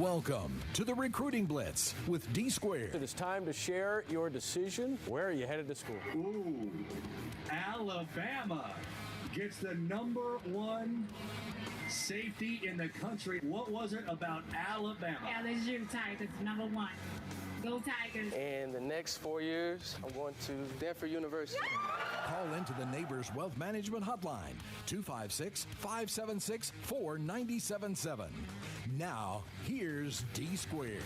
Welcome to the Recruiting Blitz with D Squared. It is time to share your decision. Where are you headed to school? Ooh, Alabama gets the #1 safety in the country. What was it about Alabama? LSU Tigers, #1. Go Tigers. And the next 4 years, I'm going to Denver University. Call into the Neighbors Wealth Management Hotline, 256-576-4977. Now, here's D Squared.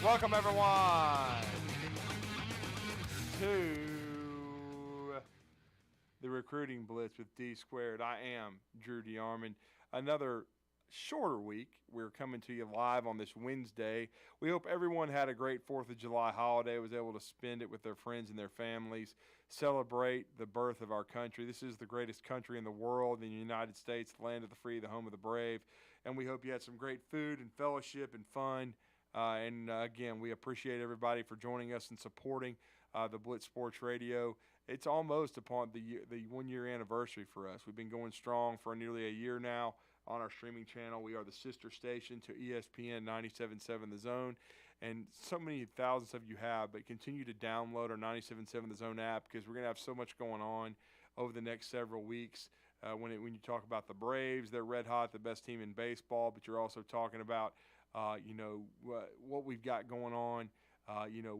Welcome, everyone, to the Recruiting Blitz with D Squared. I am Drew DeArmond. Another shorter week. We're coming to you live on this Wednesday. We hope everyone had a great 4th of July holiday, was able to spend it with their friends and their families, celebrate the birth of our country. This is the greatest country in the world, the United States, the land of the free, the home of the brave. And we hope you had some great food and fellowship and fun. Again, we appreciate everybody for joining us and supporting the Blitz Sports Radio. It's almost upon the 1-year anniversary for us. We've been going strong for nearly a year now on our streaming channel. We are the sister station to ESPN 97.7 The Zone, and so many thousands of you have, but continue to download our 97.7 The Zone app because we're going to have so much going on over the next several weeks. When you talk about the Braves, they're red hot, the best team in baseball, but you're also talking about what we've got going on,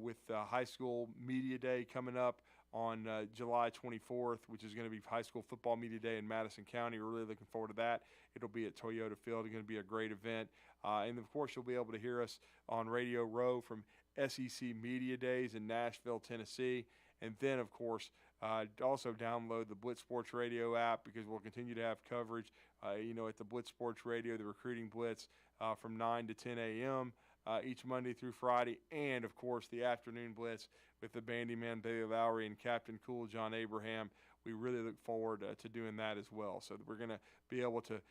with High School Media Day coming up on July 24th, which is going to be High School Football Media Day in Madison County. We're really looking forward to that. It'll be at Toyota Field. It's going to be a great event. And, of course, you'll be able to hear us on Radio Row from SEC Media Days in Nashville, Tennessee. And then, of course, also download the Blitz Sports Radio app because we'll continue to have coverage, at the Blitz Sports Radio, the Recruiting Blitz, from 9 to 10 a.m. Each Monday through Friday. And, of course, the Afternoon Blitz with the Bandyman Bailey Lowry and Captain Cool John Abraham. We really look forward to doing that as well. So that we're going to be able to,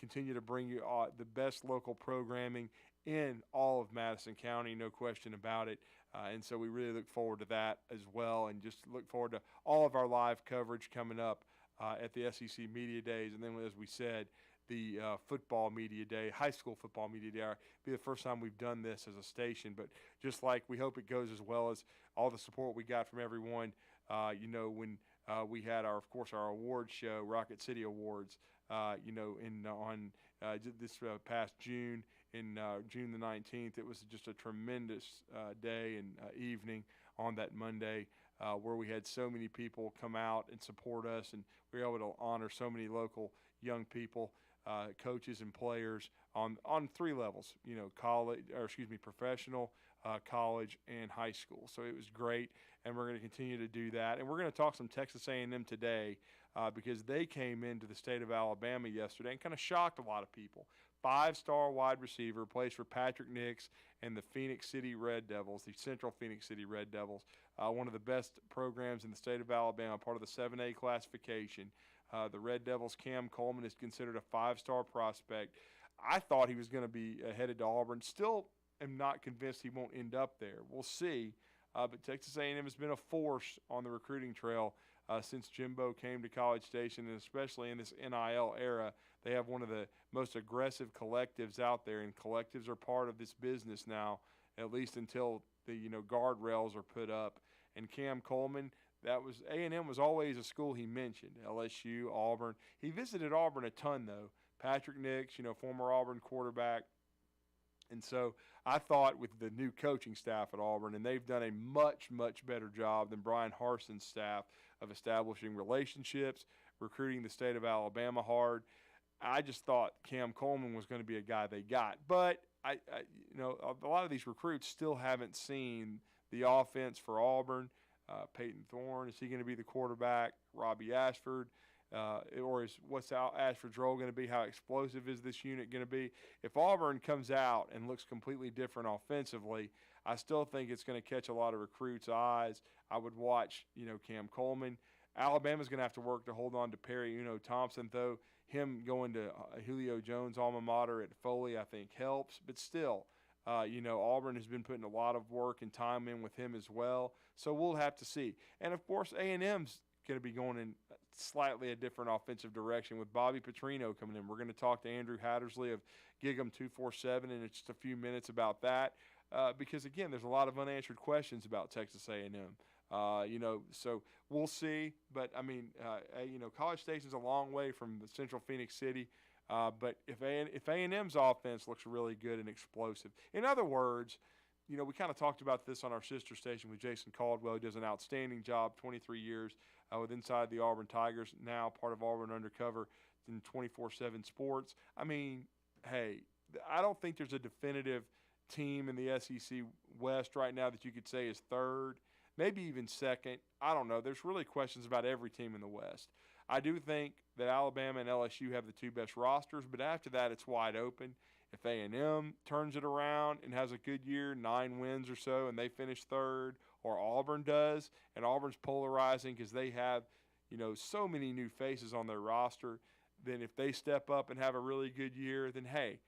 continue to bring you the best local programming in all of Madison County, no question about it. And so we really look forward to that as well, and just look forward to all of our live coverage coming up at the SEC Media Days. And then, as we said, the football media day, high school football media day. It'll be the first time we've done this as a station, but just like we hope it goes as well as all the support we got from everyone, when we had our awards show, Rocket City Awards, this past June, June the 19th. It was just a tremendous day and evening on that Monday where we had so many people come out and support us, and we were able to honor so many local young people, coaches and players on 3 levels, professional, college, and high school. So it was great, and we're going to continue to do that. And we're going to talk some Texas A&M today because they came into the state of Alabama yesterday and kind of shocked a lot of people. 5-star wide receiver, plays for Patrick Nix and the Phoenix City Red Devils, the Central Phoenix City Red Devils, one of the best programs in the state of Alabama, part of the 7A classification. The Red Devils' Cam Coleman is considered a 5-star prospect. I thought he was going to be headed to Auburn. Still am not convinced he won't end up there. We'll see. But Texas A&M has been a force on the recruiting trail since Jimbo came to College Station, and especially in this NIL era. They have one of the most aggressive collectives out there, and collectives are part of this business now, at least until the guardrails are put up. And Cam Coleman, A&M was always a school he mentioned, LSU, Auburn. He visited Auburn a ton, though. Patrick Nix, former Auburn quarterback. And so I thought with the new coaching staff at Auburn, and they've done a much, much better job than Brian Harson's staff of establishing relationships, recruiting the state of Alabama hard. I just thought Cam Coleman was going to be a guy they got. But, a lot of these recruits still haven't seen the offense for Auburn. Peyton Thorne, is he going to be the quarterback? Robbie Ashford, what's Ashford's role going to be? How explosive is this unit going to be? If Auburn comes out and looks completely different offensively, I still think it's going to catch a lot of recruits' eyes. I would watch, Cam Coleman. Alabama's going to have to work to hold on to Perry Thompson, though. Him going to Julio Jones' alma mater at Foley, I think, helps. But still, Auburn has been putting a lot of work and time in with him as well. So we'll have to see. And, of course, A&M's going to be going in slightly a different offensive direction with Bobby Petrino coming in. We're going to talk to Andrew Hattersley of Gig'em 247 in just a few minutes about that because, again, there's a lot of unanswered questions about Texas A&M. So we'll see. But, I mean, College Station's a long way from the central Phoenix City. But if A&M's offense looks really good and explosive, in other words, we kind of talked about this on our sister station with Jason Caldwell. He does an outstanding job, 23 years with Inside the Auburn Tigers, now part of Auburn Undercover in 24/7 Sports. I mean, hey, I don't think there's a definitive team in the SEC West right now that you could say is third, maybe even second. I don't know. There's really questions about every team in the West. I do think that Alabama and LSU have the two best rosters, but after that it's wide open. If A&M turns it around and has a good year, 9 wins or so, and they finish third, or Auburn does, and Auburn's polarizing because they have, so many new faces on their roster, then if they step up and have a really good year, then hey,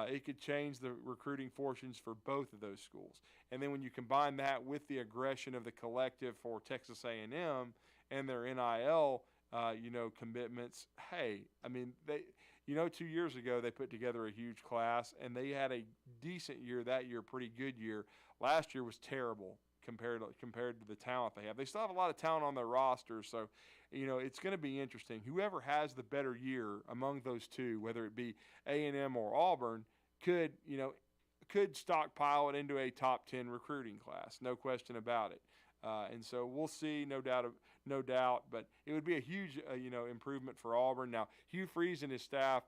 it could change the recruiting fortunes for both of those schools. And then when you combine that with the aggression of the collective for Texas A&M and their NIL commitments. Hey, I mean, 2 years ago they put together a huge class, and they had a decent year that year, pretty good year. Last year was terrible compared to the talent they have. They still have a lot of talent on their roster, so it's going to be interesting. Whoever has the better year among those two, whether it be A&M or Auburn, could stockpile it into a top 10 recruiting class, no question about it. And so we'll see, no doubt. But it would be a huge, improvement for Auburn. Now, Hugh Freeze and his staff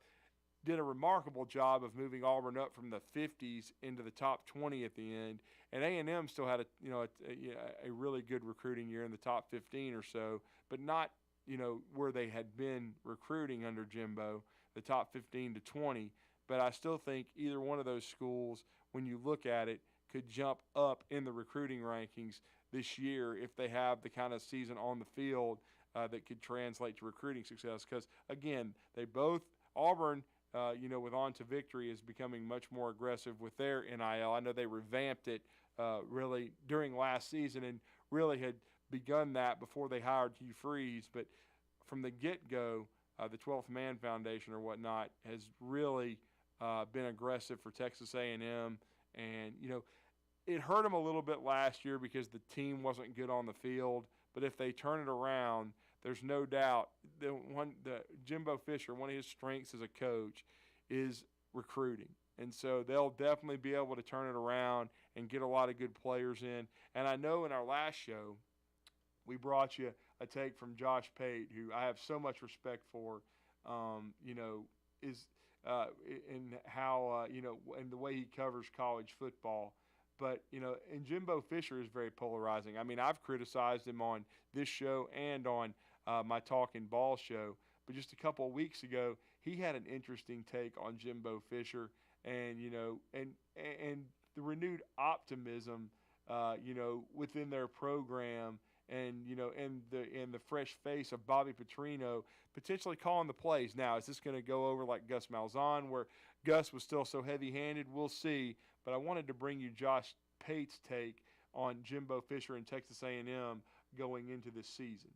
did a remarkable job of moving Auburn up from the 50s into the top 20 at the end. And A&M still had a really good recruiting year in the top 15 or so, but not, where they had been recruiting under Jimbo, the top 15 to 20. But I still think either one of those schools, when you look at it, could jump up in the recruiting rankings this year if they have the kind of season on the field that could translate to recruiting success. Because, again, Auburn, with On to Victory, is becoming much more aggressive with their NIL. I know they revamped it really during last season and really had begun that before they hired Hugh Freeze. But from the get-go, the 12th Man Foundation or whatnot has really been aggressive for Texas A&M. And, it hurt them a little bit last year because the team wasn't good on the field. But if they turn it around, there's no doubt that Jimbo Fisher, one of his strengths as a coach, is recruiting. And so they'll definitely be able to turn it around and get a lot of good players in. And I know in our last show, we brought you a take from Josh Pate, who I have so much respect for, in how, and the way he covers college football. But, and Jimbo Fisher is very polarizing. I mean, I've criticized him on this show and on my Talking Ball show. But just a couple of weeks ago, he had an interesting take on Jimbo Fisher and, and the renewed optimism, within their program and, and the fresh face of Bobby Petrino potentially calling the plays. Now, is this going to go over like Gus Malzahn, where Gus was still so heavy-handed? We'll see. But I wanted to bring you Josh Pate's take on Jimbo Fisher and Texas A&M going into this season.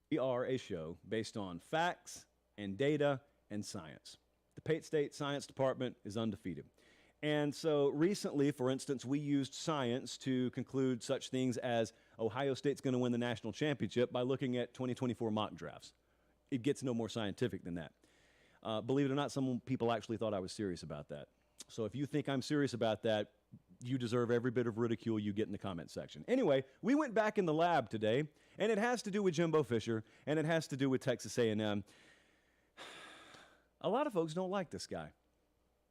We are a show based on facts and data and science. The Pate State Science Department is undefeated. And so recently, for instance, we used science to conclude such things as Ohio State's going to win the national championship by looking at 2024 mock drafts. It gets no more scientific than that. Believe it or not, some people actually thought I was serious about that. So if you think I'm serious about that, you deserve every bit of ridicule you get in the comment section. Anyway, we went back in the lab today, and it has to do with Jimbo Fisher, and it has to do with Texas A&M. A lot of folks don't like this guy.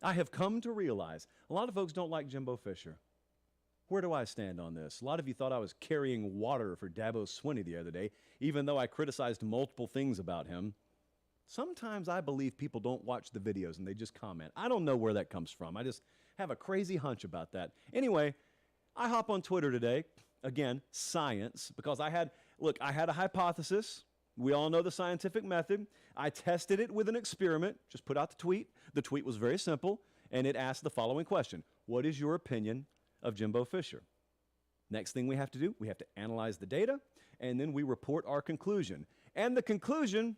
I have come to realize a lot of folks don't like Jimbo Fisher. Where do I stand on this? A lot of you thought I was carrying water for Dabo Swinney the other day, even though I criticized multiple things about him. Sometimes I believe people don't watch the videos and they just comment. I don't know where that comes from. I just have a crazy hunch about that. Anyway, I hop on Twitter today, again, science, because I had a hypothesis, We all know the scientific method. I tested it with an experiment, just put out the tweet. The tweet was very simple, and it asked the following question: what is your opinion of Jimbo Fisher? Next thing we have to do, we have to analyze the data, and then we report our conclusion. And the conclusion,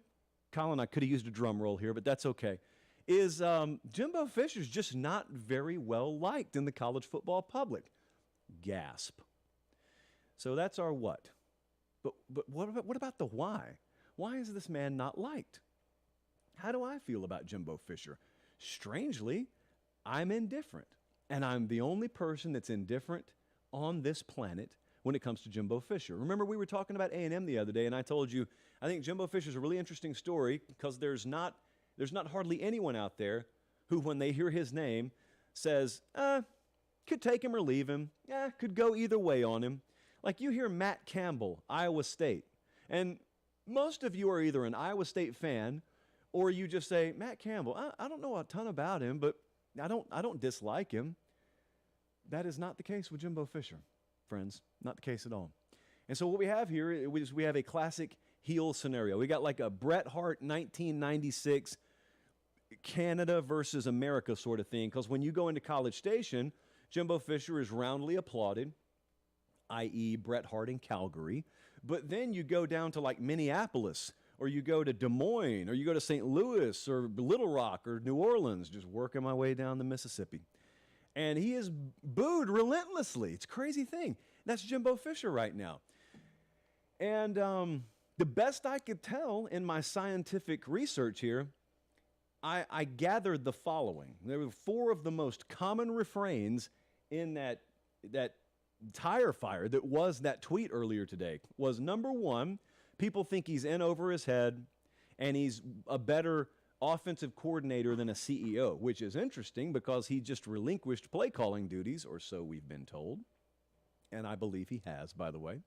Colin, I could have used a drum roll here, but that's okay, is Jimbo Fisher's just not very well liked in the college football public. Gasp. So that's our what. But what about the why? Why is this man not liked? How do I feel about Jimbo Fisher? Strangely, I'm indifferent. And I'm the only person that's indifferent on this planet when it comes to Jimbo Fisher. Remember, we were talking about A&M the other day, and I told you I think Jimbo Fisher's a really interesting story because there's not hardly anyone out there who, when they hear his name, says, could take him or leave him, could go either way on him. Like you hear Matt Campbell, Iowa State, and most of you are either an Iowa State fan or you just say, Matt Campbell, I don't know a ton about him, but I don't dislike him. That is not the case with Jimbo Fisher, friends. Not the case at all. And so what we have here is we have a classic heel scenario. We got like a Bret Hart 1996 Canada versus America sort of thing, because when you go into College Station, Jimbo Fisher is roundly applauded, i.e. Bret Hart in Calgary. But then you go down to like Minneapolis, or you go to Des Moines, or you go to St. Louis, or Little Rock, or New Orleans, just working my way down the Mississippi. And he is booed relentlessly. It's a crazy thing. That's Jimbo Fisher right now. And the best I could tell in my scientific research here, I gathered the following. There were 4 of the most common refrains in that tire fire that was that tweet earlier today. Was number 1, people think he's in over his head and he's a better offensive coordinator than a CEO, which is interesting because he just relinquished play calling duties, or so we've been told. And I believe he has, by the way.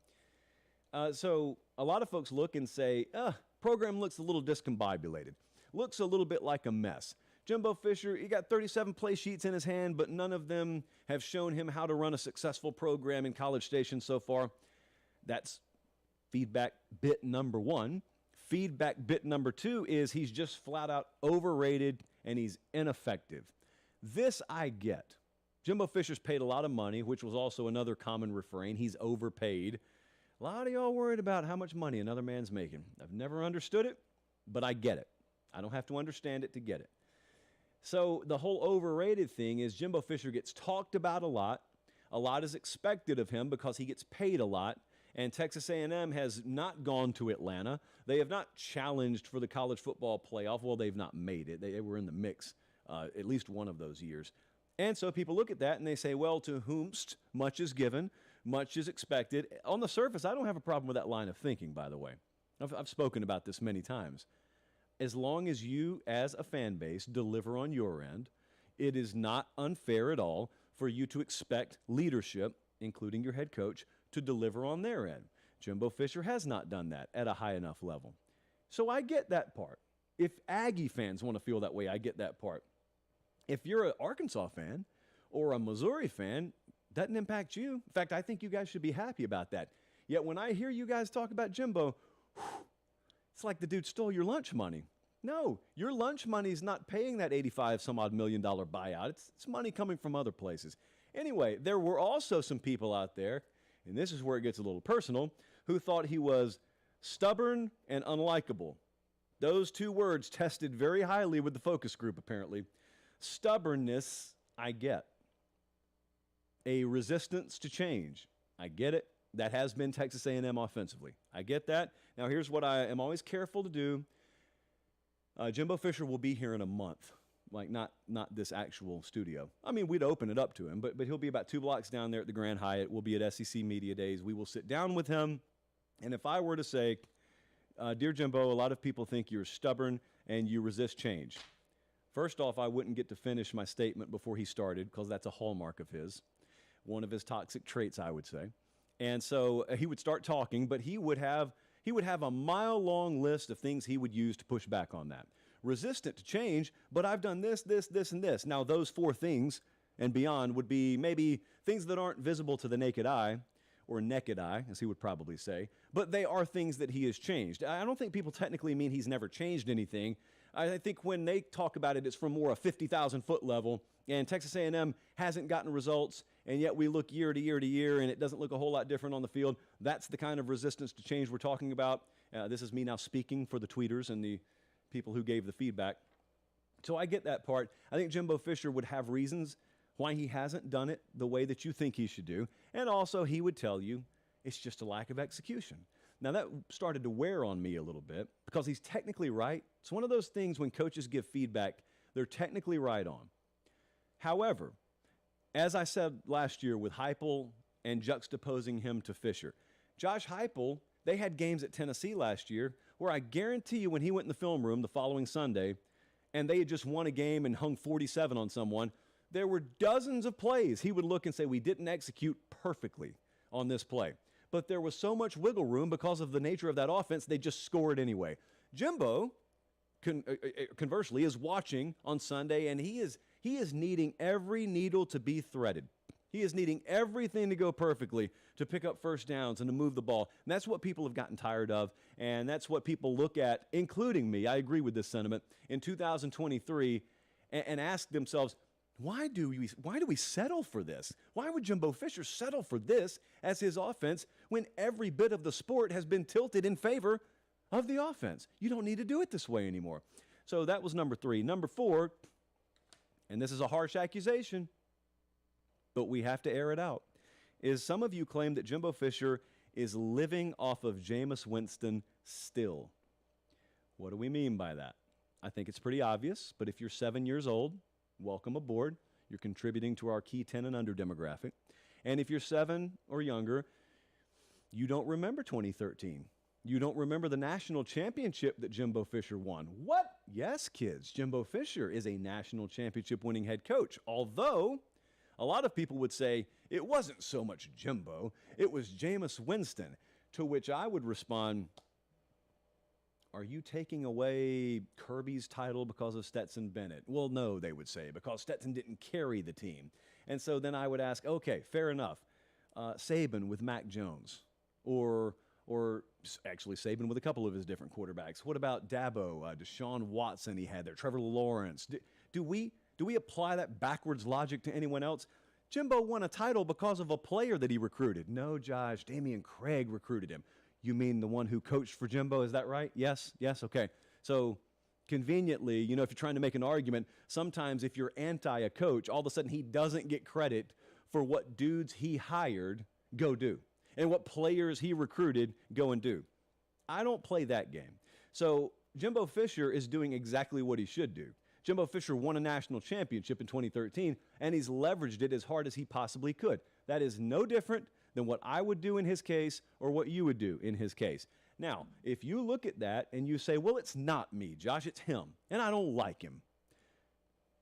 So a lot of folks look and say, program looks a little discombobulated. Looks a little bit like a mess. Jimbo Fisher, he got 37 play sheets in his hand, but none of them have shown him how to run a successful program in College Station so far. That's feedback bit number 1. Feedback bit number 2 is he's just flat out overrated and he's ineffective. This I get. Jimbo Fisher's paid a lot of money, which was also another common refrain. He's overpaid. A lot of y'all worried about how much money another man's making. I've never understood it, but I get it. I don't have to understand it to get it. So the whole overrated thing is Jimbo Fisher gets talked about a lot. A lot is expected of him because he gets paid a lot. And Texas A&M has not gone to Atlanta. They have not challenged for the college football playoff. Well, they've not made it. They were in the mix at least one of those years. And so people look at that and they say, well, to whomst much is given, much is expected. On the surface, I don't have a problem with that line of thinking, by the way. I've spoken about this many times. As long as you, as a fan base, deliver on your end, it is not unfair at all for you to expect leadership, including your head coach, to deliver on their end. Jimbo Fisher has not done that at a high enough level. So I get that part. If Aggie fans want to feel that way, I get that part. If you're an Arkansas fan or a Missouri fan, doesn't impact you. In fact, I think you guys should be happy about that. Yet when I hear you guys talk about Jimbo, it's like the dude stole your lunch money. No, your lunch money is not paying that $85-some-odd million buyout. It's money coming from other places. Anyway, there were also some people out there, and this is where it gets a little personal, who thought he was stubborn and unlikable. Those 2 words tested very highly with the focus group, apparently. Stubbornness, I get. A resistance to change, I get it. That has been Texas A&M offensively. I get that. Now, here's what I am always careful to do. Jimbo Fisher will be here in a month, like not this actual studio. I mean, we'd open it up to him, but he'll be about 2 blocks down there at the Grand Hyatt. We'll be at SEC Media Days. We will sit down with him, and if I were to say, Dear Jimbo, a lot of people think you're stubborn and you resist change. First off, I wouldn't get to finish my statement before he started because that's a hallmark of his, one of his toxic traits, I would say. And so he would start talking, but he would have a mile-long list of things he would use to push back on that. Resistant to change, but I've done this, and this. Now, those 4 things and beyond would be maybe things that aren't visible to the naked eye, or naked eye, as he would probably say, but they are things that he has changed. I don't think people technically mean he's never changed anything. I think when they talk about it, it's from more a 50,000-foot level, and Texas A&M hasn't gotten results, and yet we look year to year to year, and it doesn't look a whole lot different on the field. That's the kind of resistance to change we're talking about. This is me now speaking for the tweeters and the people who gave the feedback. So I get that part. I think Jimbo Fisher would have reasons why he hasn't done it the way that you think he should do, and also he would tell you it's just a lack of execution. Now, that started to wear on me a little bit because he's technically right. It's one of those things when coaches give feedback, they're technically right on. However, as I said last year with Heupel and juxtaposing him to Fisher, Josh Heupel, they had games at Tennessee last year where I guarantee you when he went in the film room the following Sunday and they had just won a game and hung 47 on someone, there were dozens of plays he would look and say, we didn't execute perfectly on this play. But there was so much wiggle room because of the nature of that offense, they just scored anyway. Jimbo, conversely, is watching on Sunday, and he is needing every needle to be threaded. He is needing everything to go perfectly to pick up first downs and to move the ball. And that's what people have gotten tired of, and that's what people look at, including me, I agree with this sentiment, in 2023, and ask themselves, why do we settle for this? Why would Jimbo Fisher settle for this as his offense when every bit of the sport has been tilted in favor of the offense? You don't need to do it this way anymore. So that was number 3. Number 4, and this is a harsh accusation, but we have to air it out, is some of you claim that Jimbo Fisher is living off of Jameis Winston still. What do we mean by that? I think it's pretty obvious, but if you're 7 years old, welcome aboard. You're contributing to our key 10 and under demographic. And if you're 7 or younger, you don't remember 2013. You don't remember the national championship that Jimbo Fisher won. What? Yes, kids, Jimbo Fisher is a national championship winning head coach. Although, a lot of people would say, it wasn't so much Jimbo, it was Jameis Winston. To which I would respond, are you taking away Kirby's title because of Stetson Bennett? Well, no, they would say, because Stetson didn't carry the team. And so then I would ask, okay, fair enough. Saban with Mac Jones, or actually Saban with a couple of his different quarterbacks. What about Dabo, Deshaun Watson he had there, Trevor Lawrence? Do we apply that backwards logic to anyone else? Jimbo won a title because of a player that he recruited. No, Josh, Damian Craig recruited him. You mean the one who coached for Jimbo, is that right? Yes, okay. So conveniently, if you're trying to make an argument, sometimes if you're anti a coach, all of a sudden he doesn't get credit for what dudes he hired go do and what players he recruited go and do. I don't play that game. So Jimbo Fisher is doing exactly what he should do. Jimbo Fisher won a national championship in 2013, and he's leveraged it as hard as he possibly could. That is no different than what I would do in his case or what you would do in his case. Now, if you look at that and you say, well, it's not me, Josh, it's him, and I don't like him,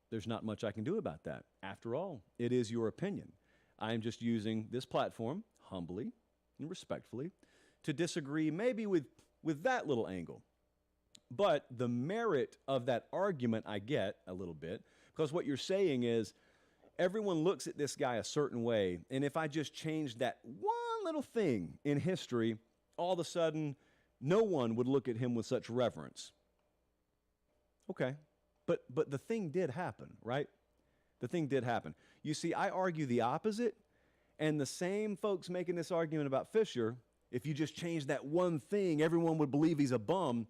there's not much I can do about that. After all, it is your opinion. I am just using this platform humbly and respectfully to disagree maybe with that little angle. But the merit of that argument I get a little bit, because what you're saying is everyone looks at this guy a certain way, and if I just change that one little thing in history, all of a sudden no one would look at him with such reverence. Okay, but the thing did happen, right? The thing did happen. You see, I argue the opposite, and the same folks making this argument about Fisher, if you just change that one thing, everyone would believe he's a bum.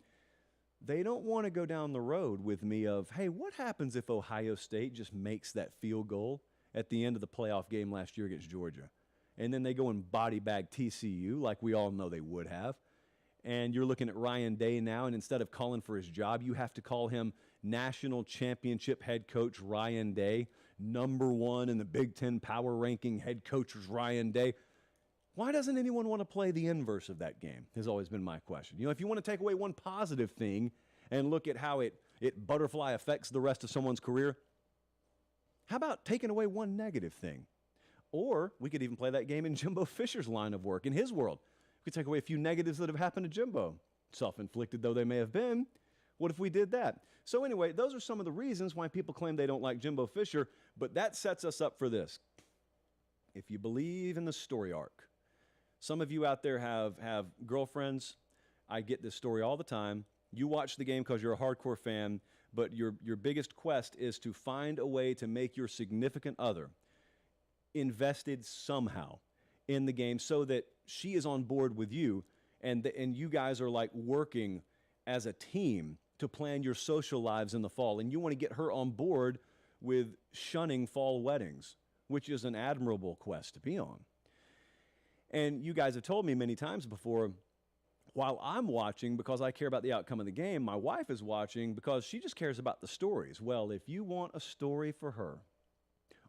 They don't want to go down the road with me of, hey, what happens if Ohio State just makes that field goal at the end of the playoff game last year against Georgia? And then they go and body bag TCU like we all know they would have. And you're looking at Ryan Day now, and instead of calling for his job, you have to call him national championship head coach Ryan Day. Number 1 in the Big Ten power ranking head coach was Ryan Day. Why doesn't anyone want to play the inverse of that game has always been my question. If you want to take away one positive thing and look at how it butterfly affects the rest of someone's career, how about taking away one negative thing? Or we could even play that game in Jimbo Fisher's line of work, in his world. We could take away a few negatives that have happened to Jimbo, self-inflicted though they may have been. What if we did that? So anyway, those are some of the reasons why people claim they don't like Jimbo Fisher, but that sets us up for this. If you believe in the story arc, Some of you out there have girlfriends. I get this story all the time. You watch the game because you're a hardcore fan, but your biggest quest is to find a way to make your significant other invested somehow in the game so that she is on board with you, and you guys are like working as a team to plan your social lives in the fall, and you want to get her on board with shunning fall weddings, which is an admirable quest to be on. And you guys have told me many times before, while I'm watching because I care about the outcome of the game, my wife is watching because she just cares about the stories. Well, if you want a story for her,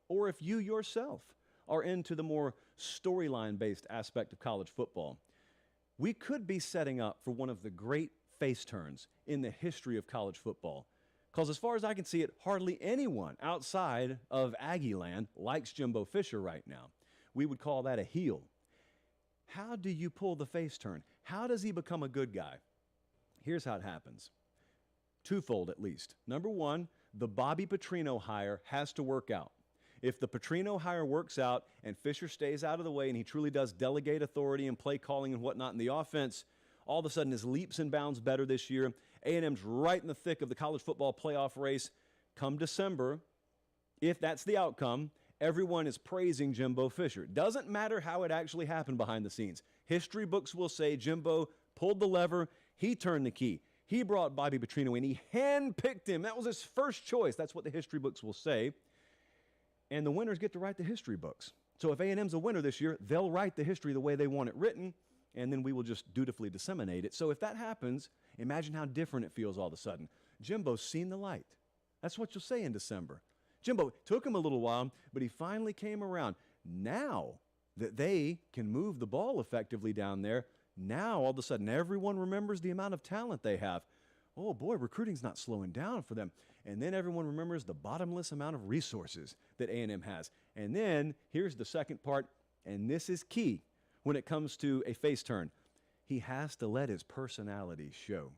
or if you yourself are into the more storyline-based aspect of college football, we could be setting up for one of the great face turns in the history of college football. Because as far as I can see it, hardly anyone outside of Aggie land likes Jimbo Fisher right now. We would call that a heel. How do you pull the face turn? How does he become a good guy? Here's how it happens. Twofold at least. Number one, the Bobby Petrino hire has to work out. If the Petrino hire works out and Fisher stays out of the way and he truly does delegate authority and play calling and whatnot in the offense, all of a sudden is leaps and bounds better this year. A&M's right in the thick of the college football playoff race. Come December, if that's the outcome, everyone is praising Jimbo Fisher. Doesn't matter how it actually happened behind the scenes. History books will say Jimbo pulled the lever, he turned the key. He brought Bobby Petrino in, he handpicked him. That was his first choice. That's what the history books will say. And the winners get to write the history books. So if A&M's a winner this year, they'll write the history the way they want it written, and then we will just dutifully disseminate it. So if that happens, imagine how different it feels all of a sudden. Jimbo's seen the light. That's what you'll say in December. Jimbo, took him a little while, but he finally came around. Now that they can move the ball effectively down there, now all of a sudden everyone remembers the amount of talent they have. Oh boy, recruiting's not slowing down for them. And then everyone remembers the bottomless amount of resources that A&M has. And then here's the second part, and this is key when it comes to a face turn. He has to let his personality show.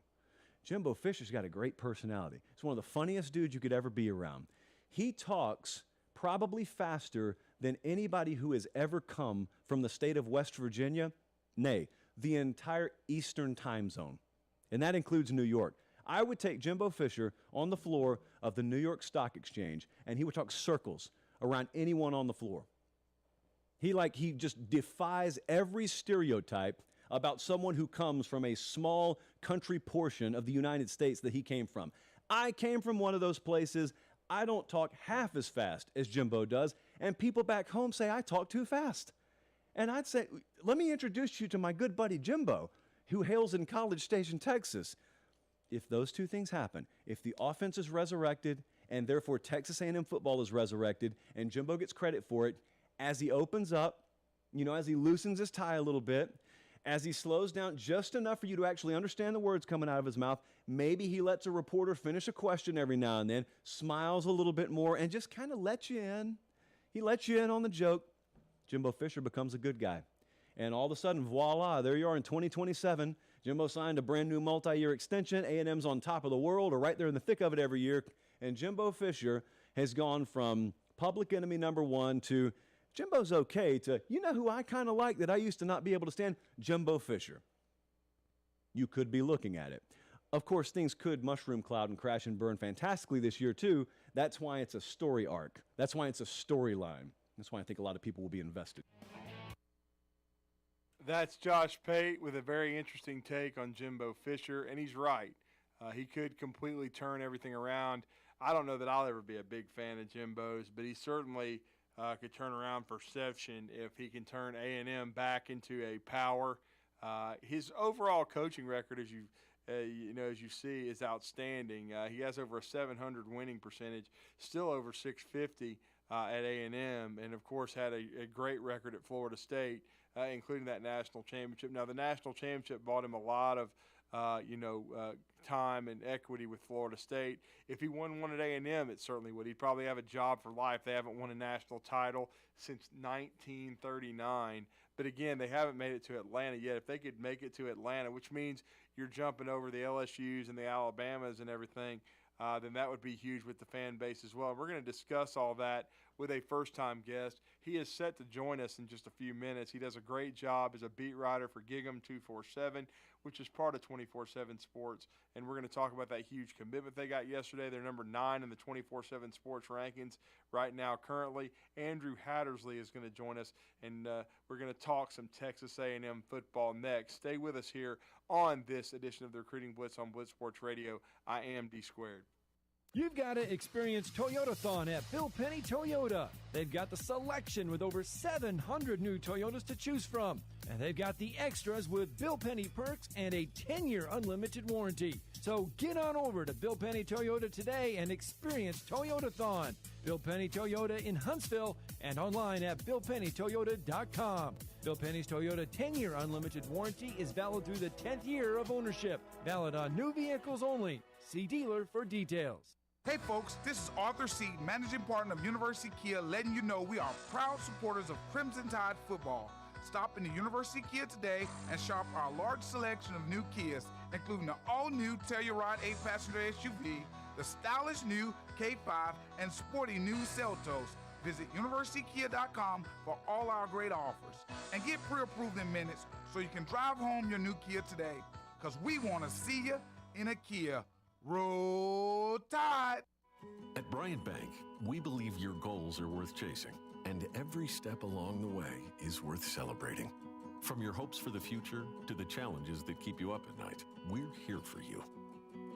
Jimbo Fisher's got a great personality. He's one of the funniest dudes you could ever be around. He talks probably faster than anybody who has ever come from the state of West Virginia, nay, the entire Eastern time zone. And that includes New York. I would take Jimbo Fisher on the floor of the New York Stock Exchange, and he would talk circles around anyone on the floor. He just defies every stereotype about someone who comes from a small country portion of the United States that he came from. I came from one of those places. I don't talk half as fast as Jimbo does, and people back home say I talk too fast. And I'd say, let me introduce you to my good buddy Jimbo, who hails in College Station, Texas. If those two things happen, if the offense is resurrected and therefore Texas A&M football is resurrected and Jimbo gets credit for it, as he opens up, as he loosens his tie a little bit, as he slows down just enough for you to actually understand the words coming out of his mouth, maybe he lets a reporter finish a question every now and then, smiles a little bit more, and just kind of lets you in. He lets you in on the joke. Jimbo Fisher becomes a good guy. And all of a sudden, voila, there you are in 2027. Jimbo signed a brand new multi-year extension. A&M's on top of the world, or right there in the thick of it every year. And Jimbo Fisher has gone from public enemy number one to Jimbo's okay to, you know who I kind of like that I used to not be able to stand? Jimbo Fisher. You could be looking at it. Of course, things could mushroom cloud and crash and burn fantastically this year, too. That's why it's a story arc. That's why it's a storyline. That's why I think a lot of people will be invested. That's Josh Pate with a very interesting take on Jimbo Fisher, and he's right. He could completely turn everything around. I don't know that I'll ever be a big fan of Jimbo's, but he certainly could turn around perception if he can turn A&M back into a power. His overall coaching record, as you see, is outstanding. He has over a 700 winning percentage, still over 650 at A&M, and of course had a great record at Florida State, including that national championship. Now, the national championship bought him a lot of time and equity with Florida State. If he won one at A&M, it certainly would. He'd probably have a job for life. They haven't won a national title since 1939. But again, they haven't made it to Atlanta yet. If they could make it to Atlanta, which means you're jumping over the LSUs and the Alabamas and everything, then that would be huge with the fan base as well. We're going to discuss all that with a first-time guest. He is set to join us in just a few minutes. He does a great job as a beat writer for Gig'em 247, which is part of 24/7 Sports, and we're going to talk about that huge commitment they got yesterday. They're number 9 in the 24/7 Sports rankings right now currently. Andrew Hattersley is going to join us, and we're going to talk some Texas A&M football next. Stay with us here on this edition of the Recruiting Blitz on Blitz Sports Radio. I am D Squared. You've got to experience Toyotathon at Bill Penny Toyota. They've got the selection with over 700 new Toyotas to choose from. And they've got the extras with Bill Penny perks and a 10-year unlimited warranty. So get on over to Bill Penny Toyota today and experience Toyotathon. Bill Penny Toyota in Huntsville and online at BillPennyToyota.com. Bill Penny's Toyota 10-year unlimited warranty is valid through the 10th year of ownership. Valid on new vehicles only. See dealer for details. Hey folks, this is Arthur Seed, managing partner of University Kia, letting you know we are proud supporters of Crimson Tide football. Stop into University Kia today and shop our large selection of new Kias, including the all-new Telluride 8-passenger SUV, the stylish new K5, and sporty new Seltos. Visit universitykia.com for all our great offers. And get pre-approved in minutes so you can drive home your new Kia today, because we want to see you in a Kia. Roll Tide! At Bryant Bank, we believe your goals are worth chasing, and every step along the way is worth celebrating. From your hopes for the future to the challenges that keep you up at night, we're here for you.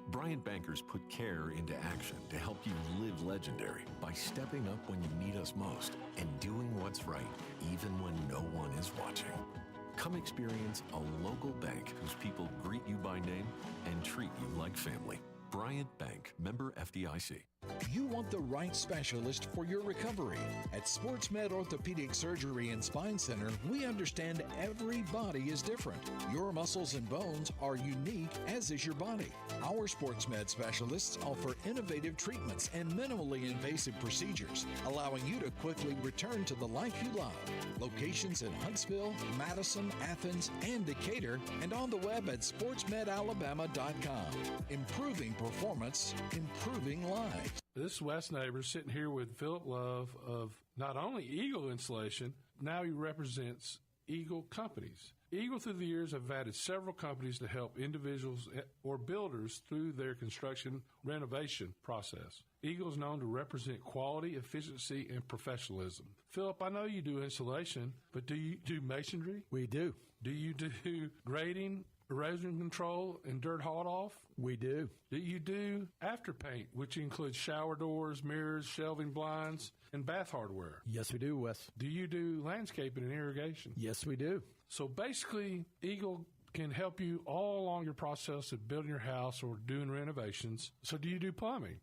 Bryant bankers put care into action to help you live legendary by stepping up when you need us most and doing what's right, even when no one is watching. Come experience a local bank whose people greet you by name and treat you like family. Bryant Bank, member FDIC. You want the right specialist for your recovery. At SportsMed Orthopedic Surgery and Spine Center, we understand every body is different. Your muscles and bones are unique, as is your body. Our SportsMed specialists offer innovative treatments and minimally invasive procedures, allowing you to quickly return to the life you love. Locations in Huntsville, Madison, Athens, and Decatur, and on the web at sportsmedalabama.com. Improving performance, improving lives. This is Wes Neighbors sitting here with Philip Love of not only Eagle Installation, now he represents Eagle Companies. Eagle through the years have added several companies to help individuals or builders through their construction renovation process. Eagle is known to represent quality, efficiency, and professionalism. Philip, I know you do installation, but do you do masonry? We do. Do you do grading, erosion control, and dirt hauled off? We do. Do you do after paint, which includes shower doors, mirrors, shelving blinds, and bath hardware? Yes, we do, Wes. Do you do landscaping and irrigation? Yes, we do. So basically, Eagle can help you all along your process of building your house or doing renovations. So do you do plumbing?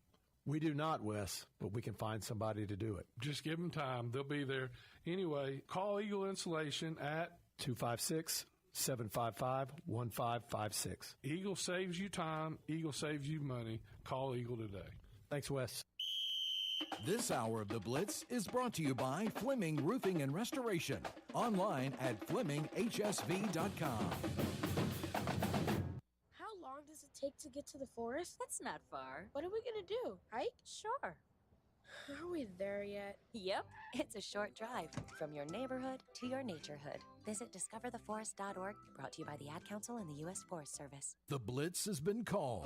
We do not, Wes, but we can find somebody to do it. Just give them time. They'll be there. Anyway, call Eagle Insulation at 256-755-1556. Eagle saves you time. Eagle saves you money. Call Eagle today. Thanks, Wes. This hour of the Blitz is brought to you by Fleming Roofing and Restoration. Online at FlemingHSV.com. How long does it take to get to the forest? That's not far. What are we going to do? Hike? Sure. Are we there yet? Yep. It's a short drive from your neighborhood to your naturehood. Visit discovertheforest.org, brought to you by the Ad Council and the U.S. Forest Service. The Blitz has been called.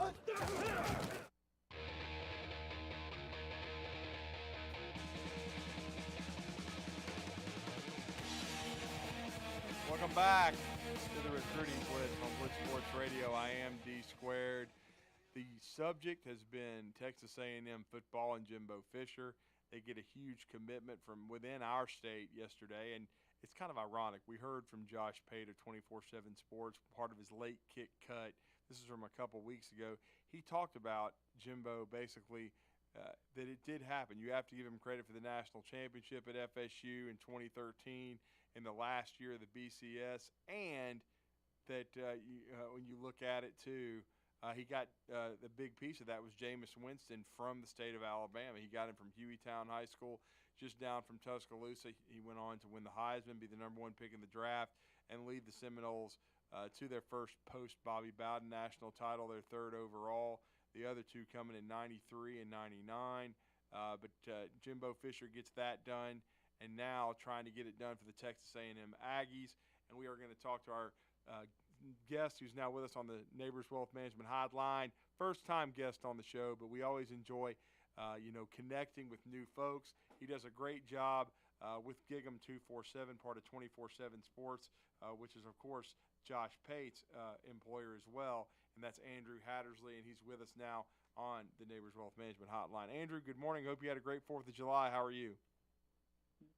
Welcome back to the Recruiting Blitz on Blitz Sports Radio. I am D Squared. The subject has been Texas A&M football and Jimbo Fisher. They get a huge commitment from within our state yesterday, and it's kind of ironic. We heard from Josh Pate of 24/7 Sports, part of his late kick cut. This is from a couple weeks ago. He talked about Jimbo basically that it did happen. You have to give him credit for the national championship at FSU in 2013 in the last year of the BCS, and that when you look at it too, he got the big piece of that was Jameis Winston from the state of Alabama. He got him from Hueytown High School, just down from Tuscaloosa. He went on to win the Heisman, be the #1 pick in the draft, and lead the Seminoles to their first post-Bobby Bowden national title, their third overall. The other two coming in 93 and 99. but Jimbo Fisher gets that done, and now trying to get it done for the Texas A&M Aggies. And we are going to talk to our guest who's now with us on the Neighbors Wealth Management Hotline. First-time guest on the show, but we always enjoy, connecting with new folks. He does a great job with Gig'em 247, part of 24/7 Sports, which is, of course, Josh Pate's employer as well, and that's Andrew Hattersley, and he's with us now on the Neighbors Wealth Management Hotline. Andrew, good morning. Hope you had a great 4th of July. How are you?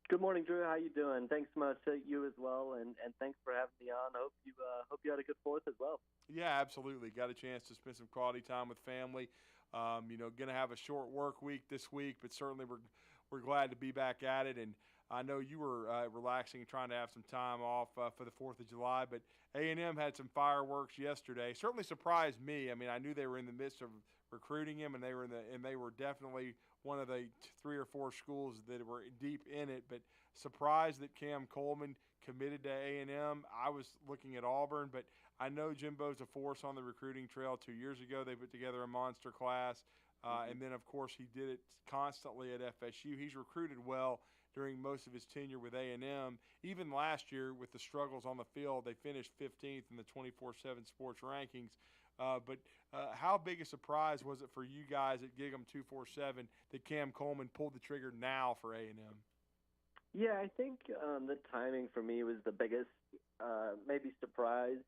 Good morning, Drew. How you doing? Thanks so much to you as well, and thanks for having me on. Hope you had a good 4th as well. Yeah, absolutely. Got a chance to spend some quality time with family. Going to have a short work week this week, but certainly we're glad to be back at it. And I know you were relaxing and trying to have some time off for the 4th of July, but A&M had some fireworks yesterday. Certainly surprised me. I mean, I knew they were in the midst of recruiting him, and they were definitely one of the 3 or 4 schools that were deep in it. But surprised that Cam Coleman committed to A&M. I was looking at Auburn, but I know Jimbo's a force on the recruiting trail. 2 years ago, they put together a monster class. And then, of course, he did it constantly at FSU. He's recruited well during most of his tenure with A&M. Even last year, with the struggles on the field, they finished 15th in the 24/7 Sports rankings. But how big a surprise was it for you guys at Gig'em 247 that Cam Coleman pulled the trigger now for A&M? Yeah, I think the timing for me was the biggest maybe surprise.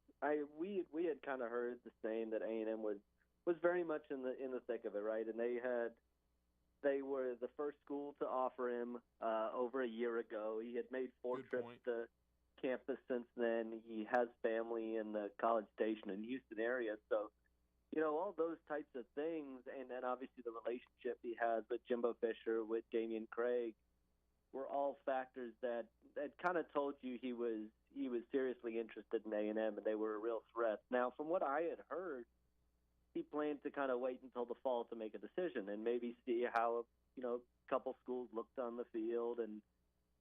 We had kind of heard the saying that A&M was very much in the thick of it, right? And they were the first school to offer him over a year ago. He had made 4 trips to campus since then. He has family in the College Station and Houston area. So, all those types of things, and then obviously the relationship he has with Jimbo Fisher, with Damian Craig, were all factors that kind of told you he was seriously interested in A&M, and they were a real threat. Now, from what I had heard, he planned to kind of wait until the fall to make a decision and maybe see how, a couple schools looked on the field and,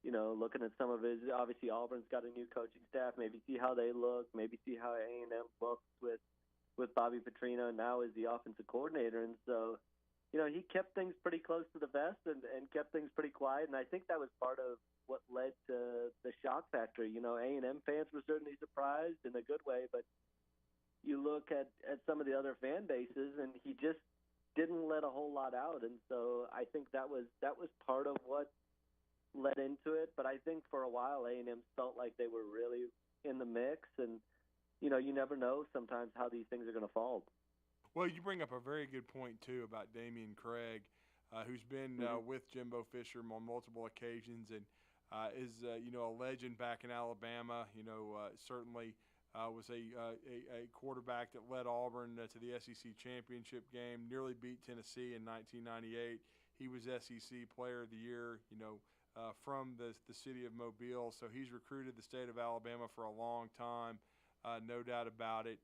looking at some of his, obviously Auburn's got a new coaching staff, maybe see how they look, maybe see how A&M looks with Bobby Petrino now as the offensive coordinator. And so, he kept things pretty close to the vest and kept things pretty quiet. And I think that was part of what led to the shock factor. A&M fans were certainly surprised in a good way, but you look at some of the other fan bases, and he just didn't let a whole lot out. And so I think that was part of what led into it. But I think for a while A&M felt like they were really in the mix, and you never know sometimes how these things are going to fall. Well, you bring up a very good point too about Damian Craig, who's been with Jimbo Fisher on multiple occasions and is a legend back in Alabama. Certainly was a quarterback that led Auburn to the SEC championship game, nearly beat Tennessee in 1998. He was SEC Player of the Year, from the city of Mobile. So he's recruited the state of Alabama for a long time, no doubt about it.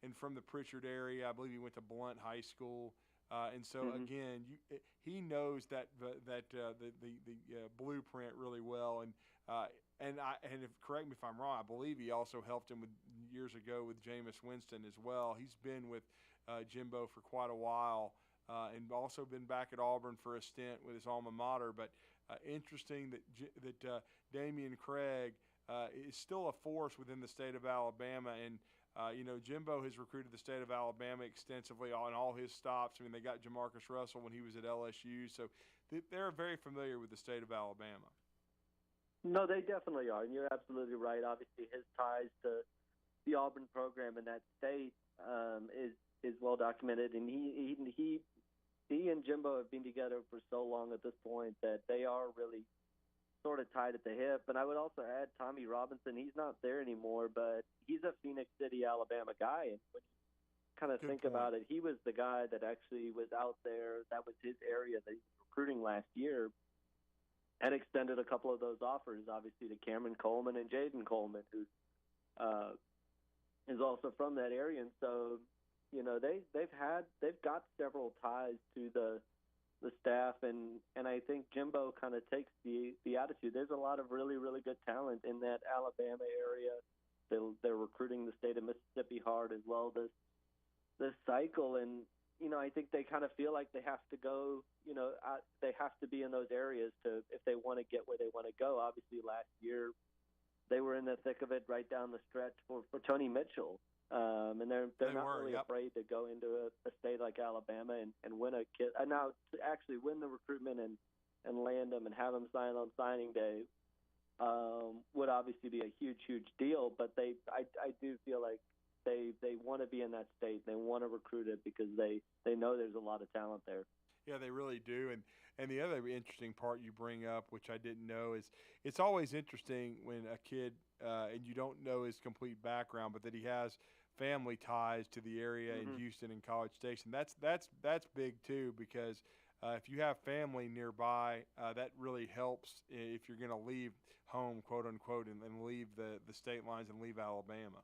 And from the Pritchard area, I believe he went to Blunt High School. And so again, he knows the blueprint really well. And correct me if I'm wrong, I believe he also helped him years ago with Jameis Winston as well. He's been with Jimbo for quite a while, and also been back at Auburn for a stint with his alma mater. But interesting that Damian Craig is still a force within the state of Alabama, and Jimbo has recruited the state of Alabama extensively on all his stops. I mean, they got Jamarcus Russell when he was at LSU, so they're very familiar with the state of Alabama. No, they definitely are, and you're absolutely right. Obviously, his ties to the Auburn program in that state is well documented, and he and Jimbo have been together for so long at this point that they are really sort of tied at the hip. And I would also add Tommy Robinson. He's not there anymore, but he's a Phoenix City, Alabama guy, and when you kind of think about it, he was the guy that actually was out there. That was his area that he was recruiting last year, and extended a couple of those offers, obviously, to Cameron Coleman and Jaden Coleman, who is also from that area. And so, they've got several ties to the staff, and I think Jimbo kind of takes the attitude. There's a lot of really, really good talent in that Alabama area. They're recruiting the state of Mississippi hard as well this cycle, and I think they kind of feel like they have to go, they have to be in those areas if they want to get where they want to go. Obviously, last year they were in the thick of it right down the stretch for Tony Mitchell. And they're not really afraid to go into a state like Alabama and win a kid. And now to actually win the recruitment and land them and have them sign on signing day would obviously be a huge deal. But I do feel like they want to be in that state. They want to recruit it because they know there's a lot of talent there. Yeah, they really do. And the other interesting part you bring up, which I didn't know, is it's always interesting when a kid, and you don't know his complete background, but that he has family ties to the area in Houston and College Station. That's big too, because if you have family nearby, that really helps if you're going to leave home, quote unquote, and leave the state lines and leave Alabama.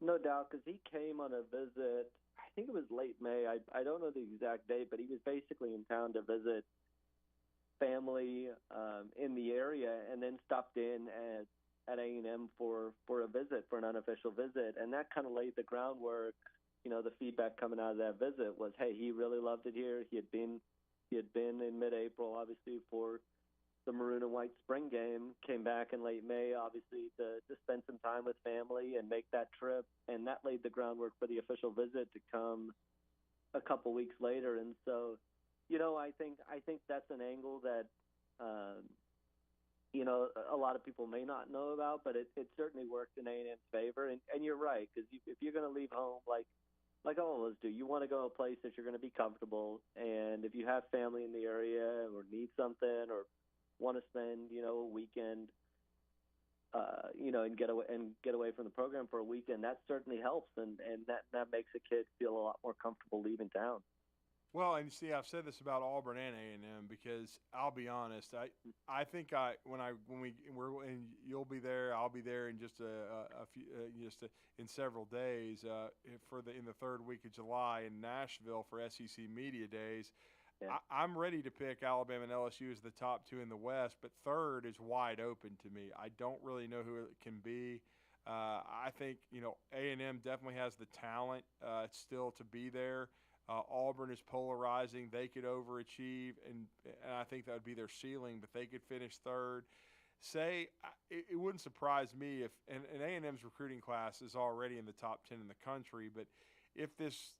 No doubt, because he came on a visit, I think it was late May. I don't know the exact date, but he was basically in town to visit family in the area, and then stopped in at A&M for a visit, for an unofficial visit, and that kind of laid the groundwork. The feedback coming out of that visit was, hey, he really loved it here. He had been in mid-April, obviously, for the maroon and white spring game, came back in late May, obviously, to spend some time with family and make that trip, and that laid the groundwork for the official visit to come a couple weeks later. And so, I think that's an angle that a lot of people may not know about, but it certainly worked in A&M's favor. And you're right, because if you're going to leave home like all of us do, you want to go a place that you're going to be comfortable, and if you have family in the area or need something or want to spend, a weekend, and get away from the program for a weekend, that certainly helps, and that makes a kid feel a lot more comfortable leaving town. Well, and you see, I've said this about Auburn and A&M because I'll be honest, I think when you'll be there, I'll be there in just in several days in the third week of July in Nashville for SEC Media Days. Yeah. I'm ready to pick Alabama and LSU as the top two in the West, but third is wide open to me. I don't really know who it can be. I think A&M definitely has the talent still to be there. Auburn is polarizing. They could overachieve, and I think that would be their ceiling, but they could finish third. It wouldn't surprise me if – and A&M's recruiting class is already in the top 10 in the country, but if this,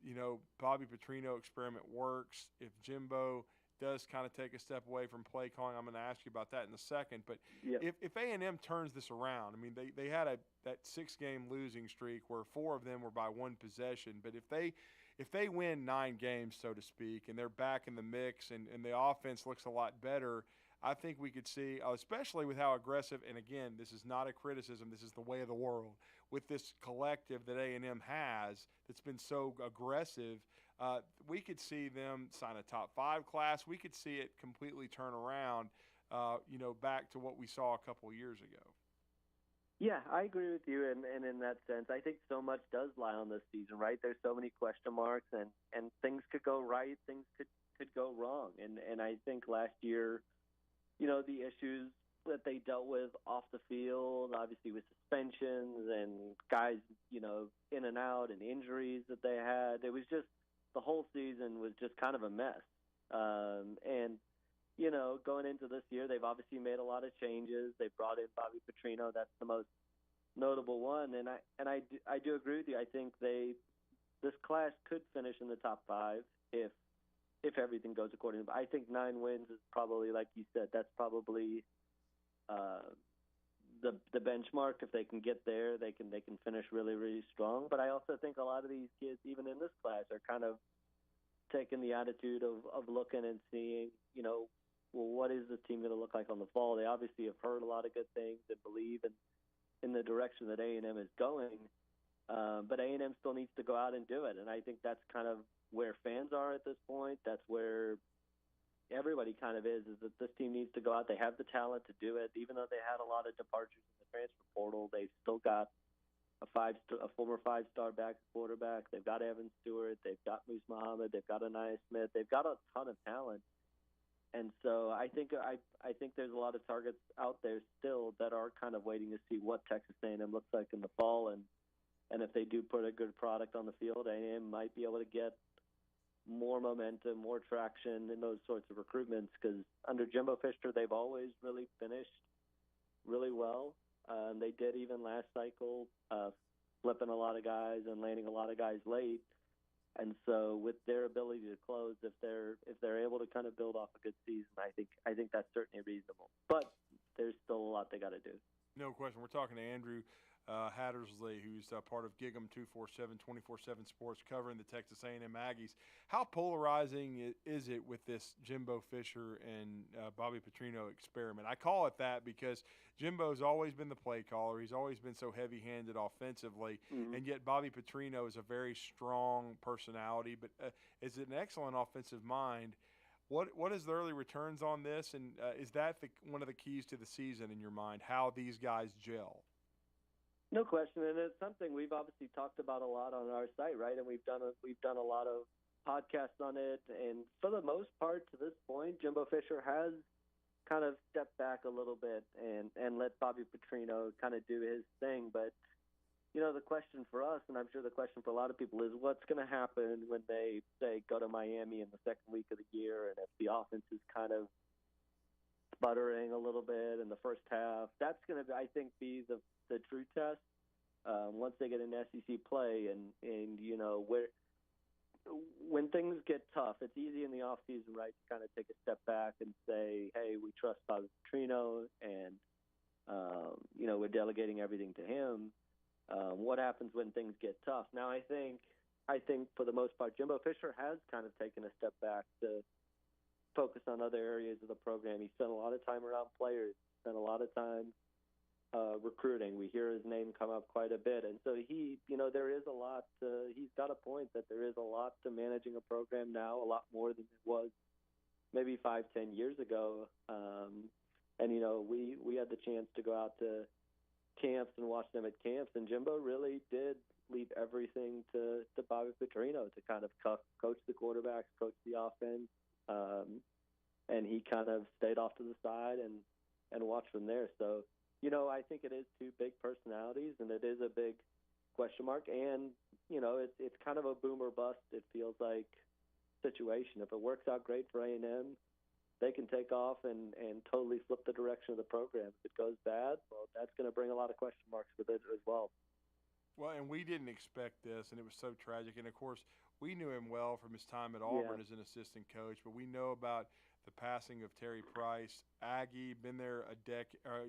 Bobby Petrino experiment works, if Jimbo does kind of take a step away from play calling, I'm going to ask you about that in a second. But if A&M turns this around, I mean, they had that 6-game losing streak where 4 of them were by one possession, but if they win 9 games, so to speak, and they're back in the mix and the offense looks a lot better, I think we could see, especially with how aggressive, and again, this is not a criticism, this is the way of the world, with this collective that A&M has that's been so aggressive, we could see them sign a top 5 class. We could see it completely turn around, back to what we saw a couple years ago. Yeah, I agree with you, and in that sense, I think so much does lie on this season, right? There's so many question marks, and things could go right, things could go wrong, and I think last year, the issues that they dealt with off the field, obviously with suspensions and guys, in and out and injuries that they had, it was just the whole season was just kind of a mess, and going into this year, they've obviously made a lot of changes. They brought in Bobby Petrino. That's the most notable one. And I do agree with you. I think this class could finish in the top 5 if everything goes according to. I think 9 wins is probably, like you said, that's probably the benchmark. If they can get there, they can finish really, really strong. But I also think a lot of these kids, even in this class, are kind of taking the attitude of looking and seeing, well, what is this team going to look like on the fall? They obviously have heard a lot of good things and believe in the direction that A&M is going, but A&M still needs to go out and do it, and I think that's kind of where fans are at this point. That's where everybody kind of is that this team needs to go out. They have the talent to do it. Even though they had a lot of departures in the transfer portal, they've still got a former 5-star back quarterback. They've got Evan Stewart. They've got Moose Muhammad. They've got Anaya Smith. They've got a ton of talent. And so I think there's a lot of targets out there still that are kind of waiting to see what Texas A&M looks like in the fall, and if they do put a good product on the field, A&M might be able to get more momentum, more traction in those sorts of recruitments, because under Jimbo Fisher, they've always really finished really well. They did even last cycle, flipping a lot of guys and landing a lot of guys late. And so with their ability to close, if they're able to kind of build off a good season, I think that's certainly reasonable. But there's still a lot they got to do. No question. We're talking to Andrew Hattersley, who's part of Gig'em 247, 24/7 Sports, covering the Texas A&M Aggies. How polarizing is it with this Jimbo Fisher and Bobby Petrino experiment? I call it that because Jimbo's always been the play caller. He's always been so heavy-handed offensively, and yet Bobby Petrino is a very strong personality, but is an excellent offensive mind. What is the early returns on this, and is that one of the keys to the season in your mind, how these guys gel? No question, and it's something we've obviously talked about a lot on our site, right? And we've done a lot of podcasts on it, and for the most part, to this point, Jimbo Fisher has kind of stepped back a little bit and let Bobby Petrino kind of do his thing. But you know, the question for us, and I'm sure the question for a lot of people, is what's going to happen when they say go to Miami in the second week of the year, and if the offense is kind of sputtering a little bit in the first half, that's going to, I think, be the true test once they get into SEC play, and you know, when things get tough, it's easy in the off season, right, to kind of take a step back and say, hey, we trust Bobby Petrino, and you know, we're delegating everything to him. What happens when things get tough? Now, I think for the most part, Jimbo Fisher has kind of taken a step back to focus on other areas of the program. He spent a lot of time around players, spent a lot of time recruiting. We hear his name come up quite a bit. And so there is a lot, he's got a point that there is a lot to managing a program now, a lot more than it was maybe 5-10 years ago. And, you know, we had the chance to go out to camps and watch them at camps, and Jimbo really did leave everything to Bobby Petrino to kind of coach the quarterbacks, coach the offense, and he kind of stayed off to the side and watched from there. So, you know, I think it is two big personalities, and it is a big question mark, and, you know, it's kind of a boom or bust, it feels like, situation. If it works out great for A&M, they can take off and totally flip the direction of the program. If it goes bad, well, that's going to bring a lot of question marks with it as well. Well, and we didn't expect this, and it was so tragic. And, of course, we knew him well from his time at Auburn as an assistant coach, but we know about the passing of Terry Price. Aggie, been there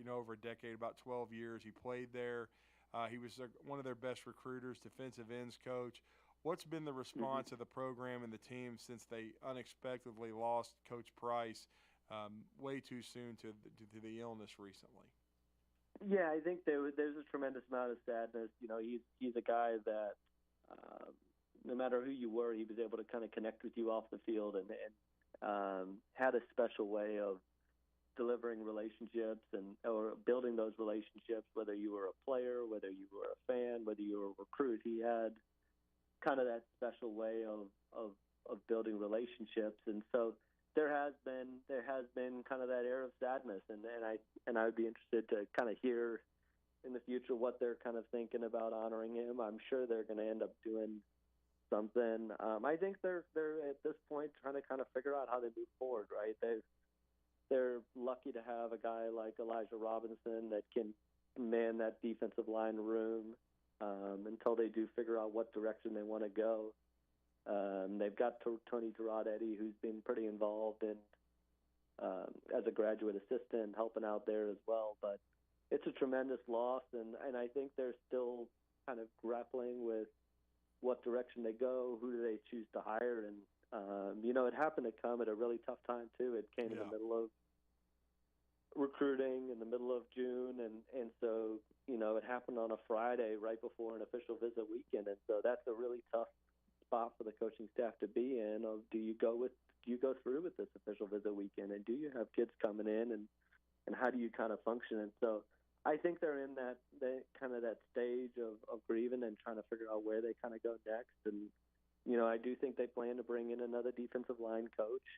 over a decade, about 12 years. He played there. He was one of their best recruiters, defensive ends coach. What's been the response of the program and the team since they unexpectedly lost Coach Price way too soon to the illness recently? Yeah, I think there's a tremendous amount of sadness. You know, he's a guy that no matter who you were, he was able to kind of connect with you off the field and had a special way of delivering relationships or building those relationships, whether you were a player, whether you were a fan, whether you were a recruit. He had kind of that special way of building relationships, and so there has been kind of that air of sadness, and I would be interested to kind of hear in the future what they're kind of thinking about honoring him. I'm sure they're going to end up doing something. I think they're at this point trying to kind of figure out how they move forward. Right? They're lucky to have a guy like Elijah Robinson that can man that defensive line room. Until they do figure out what direction they want to go. They've got Tony Girardetti, who's been pretty involved in as a graduate assistant, helping out there as well. But it's a tremendous loss, and I think they're still kind of grappling with what direction they go, who do they choose to hire. And, you know, it happened to come at a really tough time, too. It came in the middle of recruiting in the middle of June, and so, you know, it happened on a Friday right before an official visit weekend, and so that's a really tough spot for the coaching staff to be in. Of do you go through with this official visit weekend, and do you have kids coming in, and how do you kind of function? And so I think they're in that stage of grieving and trying to figure out where they kind of go next. And, you know, I do think they plan to bring in another defensive line coach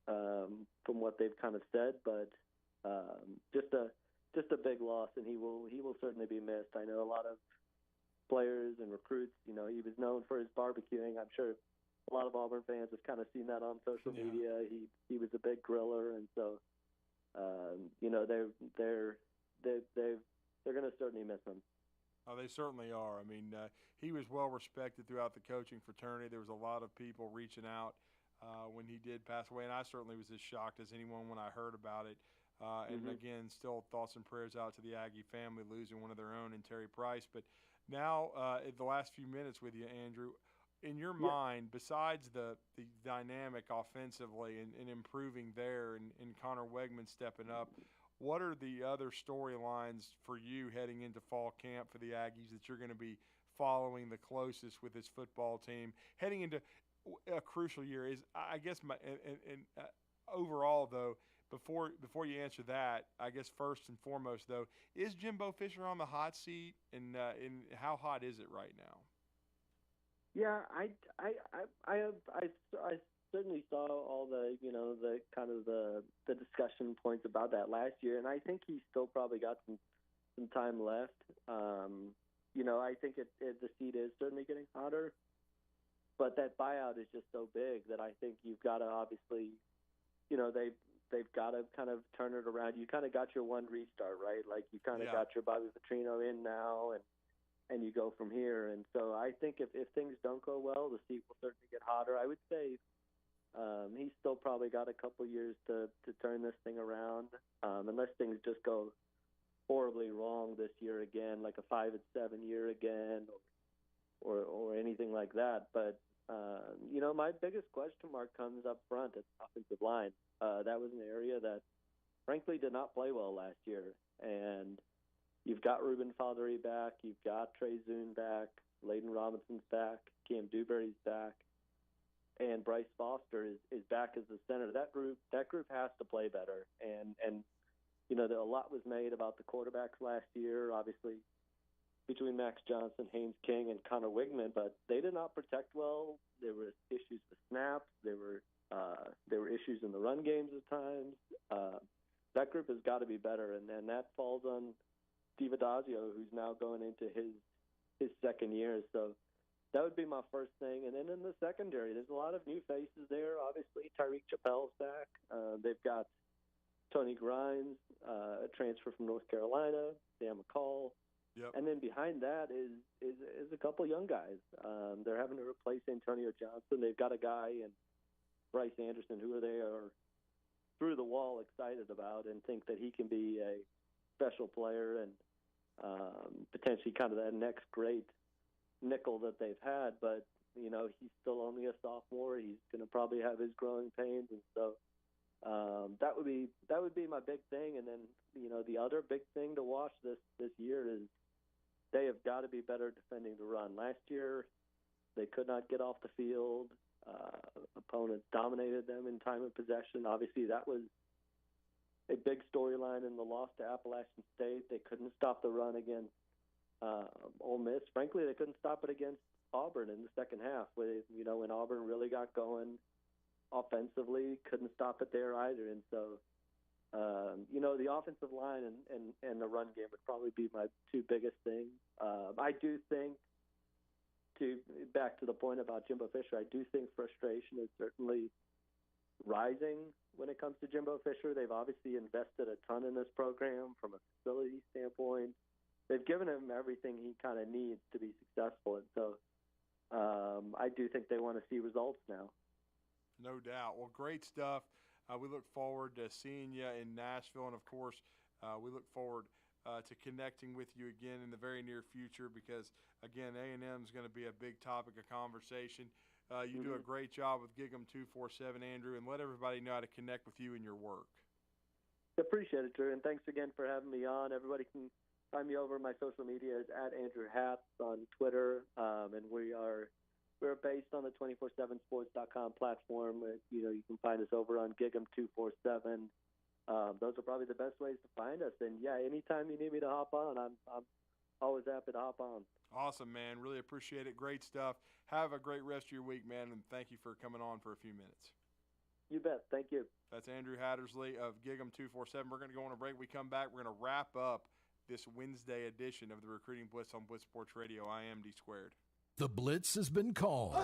from what they've kind of said, but just a big loss, and he will certainly be missed. I know a lot of players and recruits. You know, he was known for his barbecuing. I'm sure a lot of Auburn fans have kind of seen that on social media. He was a big griller, and so they're going to certainly miss him. Oh, they certainly are. I mean, he was well respected throughout the coaching fraternity. There was a lot of people reaching out when he did pass away, and I certainly was as shocked as anyone when I heard about it. And again, still thoughts and prayers out to the Aggie family losing one of their own in Terry Price. But now, in the last few minutes with you, Andrew, in your mind, besides the dynamic offensively and improving there and Connor Wegman stepping up, what are the other storylines for you heading into fall camp for the Aggies that you're going to be following the closest with this football team heading into a crucial year? Is I guess overall though, before you answer that, I guess first and foremost though, is Jimbo Fisher on the hot seat, and how hot is it right now? Yeah, I certainly saw all the the kind of the discussion points about that last year, and I think he's still probably got some time left. I think the seat is certainly getting hotter, but that buyout is just so big that I think you've got to obviously, they've got to kind of turn it around. You kind of got your one restart, right? Like you kind of got your Bobby Petrino in now, and you go from here. And so I think if things don't go well, the seat will certainly get hotter. I would say he's still probably got a couple years to turn this thing around, unless things just go horribly wrong this year again, like a 5-7 year again, or anything like that. But my biggest question mark comes up front at the offensive line. That was an area that, frankly, did not play well last year. And you've got Ruben Fothery back, you've got Trey Zune back, Layden Robinson's back, Cam Dewberry's back, and Bryce Foster is back as the center. That group has to play better. And a lot was made about the quarterbacks last year, obviously, between Max Johnson, Haynes King, and Connor Wigman, but they did not protect well. There were issues with snaps. There were issues in the run games at times. That group has got to be better, and that falls on Steve Adazio, who's now going into his second year. So that would be my first thing. And then in the secondary, there's a lot of new faces there. Obviously, Tyreek Chappell's back. They've got Tony Grimes, a transfer from North Carolina, Sam McCall. Yep. And then behind that is a couple young guys. They're having to replace Antonio Johnson. They've got a guy in Bryce Anderson who they are through the wall excited about and think that he can be a special player and potentially kind of that next great nickel that they've had. But, he's still only a sophomore. He's going to probably have his growing pains. And so that would be my big thing. And then, the other big thing to watch this year is they have got to be better defending the run. Last year, they could not get off the field. Opponents dominated them in time of possession. Obviously, that was a big storyline in the loss to Appalachian State. They couldn't stop the run against Ole Miss. Frankly, they couldn't stop it against Auburn in the second half. When Auburn really got going offensively, couldn't stop it there either. And so, the offensive line and the run game would probably be my two biggest things. I do think, back to the point about Jimbo Fisher, I do think frustration is certainly rising when it comes to Jimbo Fisher. They've obviously invested a ton in this program from a facility standpoint. They've given him everything he kind of needs to be successful. And so I do think they want to see results now. No doubt. Well, great stuff. We look forward to seeing you in Nashville. And, of course, we look forward to connecting with you again in the very near future because, again, A&M is going to be a big topic of conversation. You do a great job with Gig'em 247, Andrew, and let everybody know how to connect with you and your work. Appreciate it, Drew, and thanks again for having me on. Everybody can find me over my social media is @AndrewHatz on Twitter, and we're based on the 247sports.com platform. You can find us over on Gig'em 247. Those are probably the best ways to find us. And yeah, anytime you need me to hop on, I'm always happy to hop on. Awesome, man. Really appreciate it. Great stuff. Have a great rest of your week, man, and thank you for coming on for a few minutes. You bet. Thank you. That's Andrew Hattersley of Gig'em 247. We're going to go on a break. We come back. We're going to wrap up this Wednesday edition of the Recruiting Blitz on Blitz Sports Radio. I am D Squared. The Blitz has been called.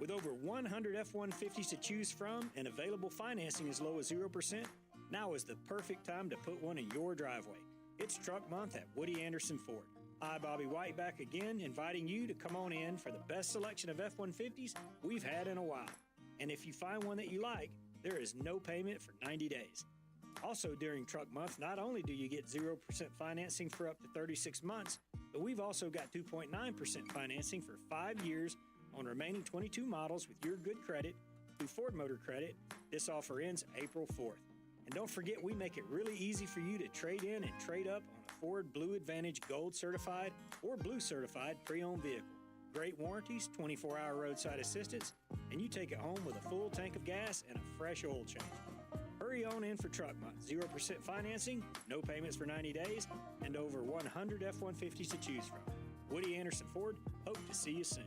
With over 100 F-150s to choose from and available financing as low as 0%, now is the perfect time to put one in your driveway. It's Truck Month at Woody Anderson Ford. Hi, Bobby White back again, inviting you to come on in for the best selection of F-150s we've had in a while. And if you find one that you like, there is no payment for 90 days. Also, during Truck Month, not only do you get 0% financing for up to 36 months, but we've also got 2.9% financing for 5 years on remaining 22 models with your good credit through Ford Motor Credit. This offer ends April 4th. And don't forget, we make it really easy for you to trade in and trade up on a Ford Blue Advantage Gold Certified or Blue Certified pre-owned vehicle. Great warranties, 24-hour roadside assistance, and you take it home with a full tank of gas and a fresh oil change. Hurry on in for Truck Month. 0% financing, no payments for 90 days, and over 100 F-150s to choose from. Woody Anderson Ford, hope to see you soon.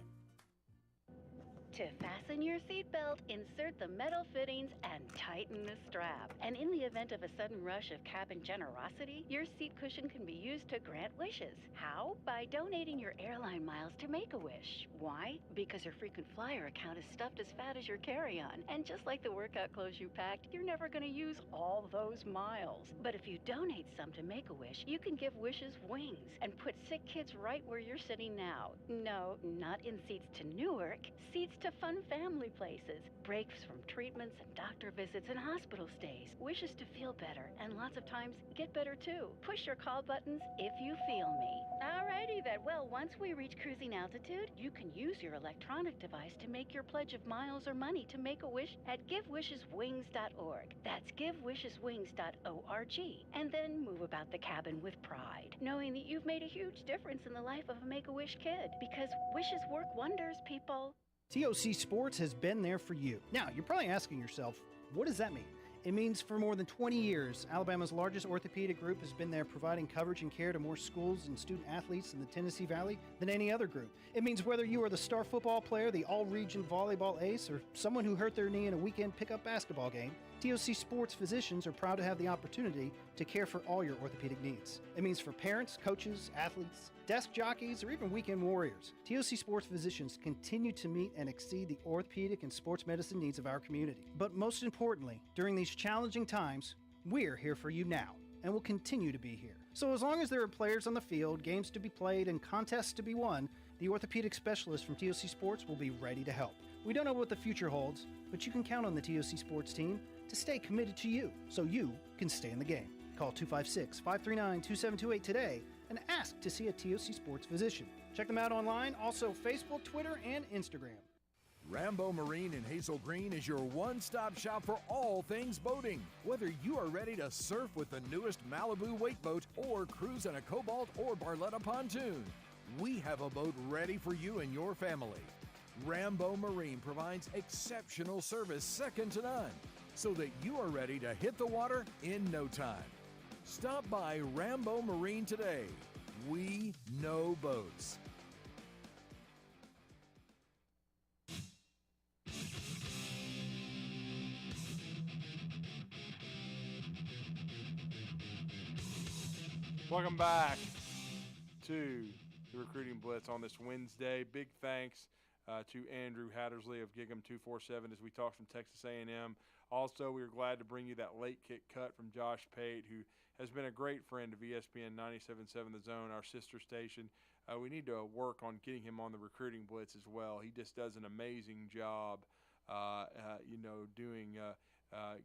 To fasten your seatbelt, insert the metal fittings and tighten the strap. And in the event of a sudden rush of cabin generosity, your seat cushion can be used to grant wishes. How? By donating your airline miles to Make-A-Wish. Why? Because your frequent flyer account is stuffed as fat as your carry-on. And just like the workout clothes you packed, you're never going to use all those miles. But if you donate some to Make-A-Wish, you can give wishes wings and put sick kids right where you're sitting now. No, not in seats to Newark. Seats to fun family places, breaks from treatments and doctor visits and hospital stays, wishes to feel better, and lots of times get better too. Push your call buttons if you feel me. Alrighty then, well, once we reach cruising altitude, you can use your electronic device to make your pledge of miles or money to Make-A-Wish at GiveWishesWings.org. That's GiveWishesWings.org. And then move about the cabin with pride, knowing that you've made a huge difference in the life of a Make-A-Wish kid, because wishes work wonders, people. TOC Sports has been there for you. Now, you're probably asking yourself, what does that mean? It means for more than 20 years, Alabama's largest orthopedic group has been there providing coverage and care to more schools and student athletes in the Tennessee Valley than any other group. It means whether you are the star football player, the all-region volleyball ace, or someone who hurt their knee in a weekend pickup basketball game, TOC Sports physicians are proud to have the opportunity to care for all your orthopedic needs. It means for parents, coaches, athletes, desk jockeys, or even weekend warriors, TOC Sports physicians continue to meet and exceed the orthopedic and sports medicine needs of our community. But most importantly, during these challenging times, we're here for you now and will continue to be here. So as long as there are players on the field, games to be played, and contests to be won, the orthopedic specialists from TOC Sports will be ready to help. We don't know what the future holds, but you can count on the TOC Sports team to stay committed to you so you can stay in the game. Call 256-539-2728 today and ask to see a TOC Sports physician. Check them out online, also Facebook, Twitter, and Instagram. Rambo Marine in Hazel Green is your one-stop shop for all things boating. Whether you are ready to surf with the newest Malibu weight boat or cruise in a Cobalt or Barletta pontoon, we have a boat ready for you and your family. Rambo Marine provides exceptional service second to none, so that you are ready to hit the water in no time. Stop by Rambo Marine today. We know boats. Welcome back to the Recruiting Blitz on this Wednesday. Big thanks to Andrew Hattersley of Gig 'em 247 as we talk from Texas A&M. Also, we are glad to bring you that late kick cut from Josh Pate, who has been a great friend of ESPN 97.7 The Zone, our sister station. We need to work on getting him on the Recruiting Blitz as well. He just does an amazing job, doing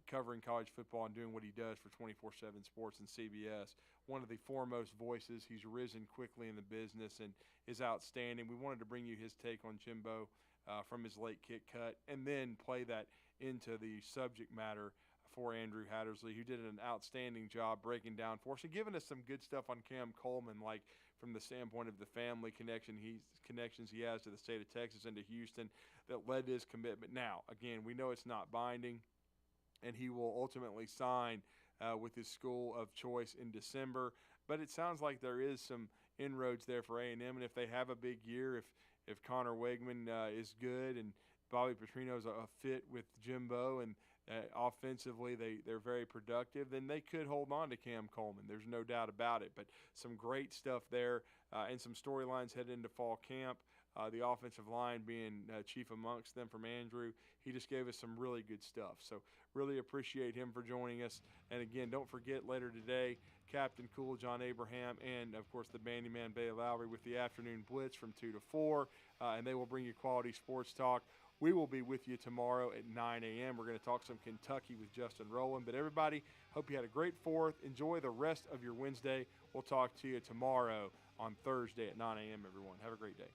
covering college football and doing what he does for 24/7 Sports and CBS. One of the foremost voices. He's risen quickly in the business and is outstanding. We wanted to bring you his take on Jimbo from his late kick cut and then play that into the subject matter for Andrew Hattersley, who did an outstanding job breaking down for us and giving us some good stuff on Cam Coleman, like from the standpoint of the family connections he has to the state of Texas and to Houston that led to his commitment. Now, again, we know it's not binding, and he will ultimately sign with his school of choice in December. But it sounds like there is some inroads there for A&M, and if they have a big year, if Connor Wegman is good and Bobby Petrino's a fit with Jimbo and offensively they're very productive, then they could hold on to Cam Coleman. There's no doubt about it. But some great stuff there and some storylines headed into fall camp. the offensive line being chief amongst them from Andrew. He just gave us some really good stuff. So really appreciate him for joining us. And again, don't forget later today, Captain Cool, John Abraham, and of course the Bandyman Bay Lowry with the afternoon blitz from 2 to 4. And they will bring you quality sports talk. We will be with you tomorrow at 9 a.m. We're going to talk some Kentucky with Justin Rowland. But everybody, hope you had a great 4th. Enjoy the rest of your Wednesday. We'll talk to you tomorrow on Thursday at 9 a.m., everyone. Have a great day.